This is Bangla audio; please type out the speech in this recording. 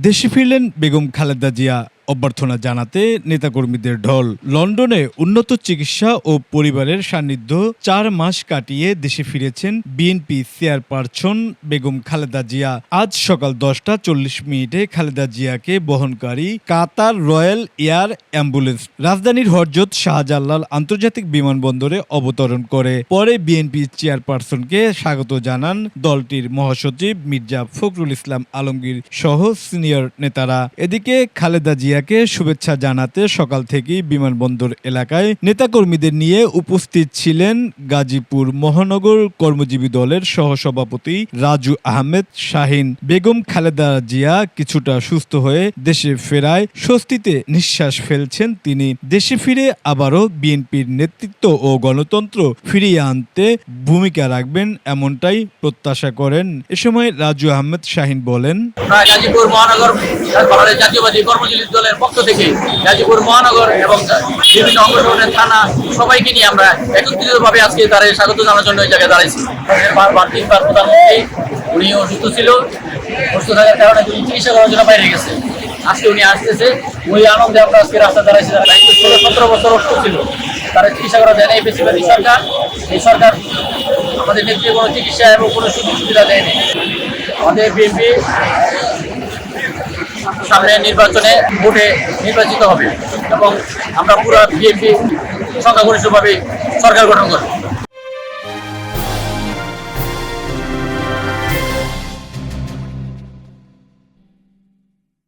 দেশে ফিরলেন বেগম খালেদা জিয়া। অভ্যর্থনা জানাতে নেতাকর্মীদের ঢল। লন্ডনে উন্নত চিকিৎসা ও পরিবারের সান্নিধ্য ৪ মাস কাটিয়ে দেশে ফিরেছেন বিএনপি চেয়ারপারসন বেগম খালেদা জিয়া। আজ সকাল 10টা 40 মিনিটে খালেদা জিয়াকে বহনকারী কাতার রয়্যাল এয়ার অ্যাম্বুলেন্স রাজধানীর হযরত শাহজালাল আন্তর্জাতিক বিমানবন্দরে অবতরণ করে। পরে বিএনপি চেয়ারপারসনকে স্বাগত জানান দলটির মহাসচিব মির্জা ফখরুল ইসলাম আলমগীর সহ সিনিয়র নেতারা। এদিকে খালেদা জিয়াকে শুভেচ্ছা জানাতে সকাল থেকেই বিমানবন্দর এলাকায় নেতাকর্মীদের নিয়ে উপস্থিত ছিলেন গাজীপুর মহানগর কর্মজীবী দলের সহসভাপতি রাজু আহমেদ শাহিন। বেগম খালেদা জিয়া কিছুটা সুস্থ হয়ে দেশে ফেরায় স্বস্তিতে নিঃশ্বাস ফেলছেন তিনি। দেশে ফিরে আবারও বিএনপির নেতৃত্ব ও গণতন্ত্র ফিরিয়ে আনতে ভূমিকা রাখবেন এমনটাই প্রত্যাশা করেন। এ সময় রাজু আহমেদ শাহিন বলেন, গাজীপুর মহানগর জাতীয়বাদী কর্মজীবী দলের পক্ষ থেকে গাজীপুর মহানগর এবং বিভিন্ন অঙ্গনের থানা সবাইকে নিয়ে আমরা একত্রিতভাবে আজকে তার স্বাগত জানার জন্য এই জায়গায় দাঁড়াইছি। তিনবার প্রধানমন্ত্রী উনি অসুস্থ ছিল, অসুস্থ থাকার কারণে তিনি চিকিৎসা করার জন্য বাইরে গেছে। আজকে উনি আসতেছে, ওই আনন্দে আমরা আজকে রাস্তা দাঁড়াইছি। 17 বছর অসুস্থ ছিল, তারা চিকিৎসা করা দেয় না। এই বেশিরভাগই সরকার, এই সরকার আমাদের ক্ষেত্রে কোনো চিকিৎসা এবং কোনো সুযোগ সুবিধা দেয়নি। আমাদের বিএনপি সামনে নির্বাচনে ভোটে নির্বাচিত হবে এবং আমরা পুরো বিএনপি সংখ্যাগরিষ্ঠভাবে সরকার গঠন করব।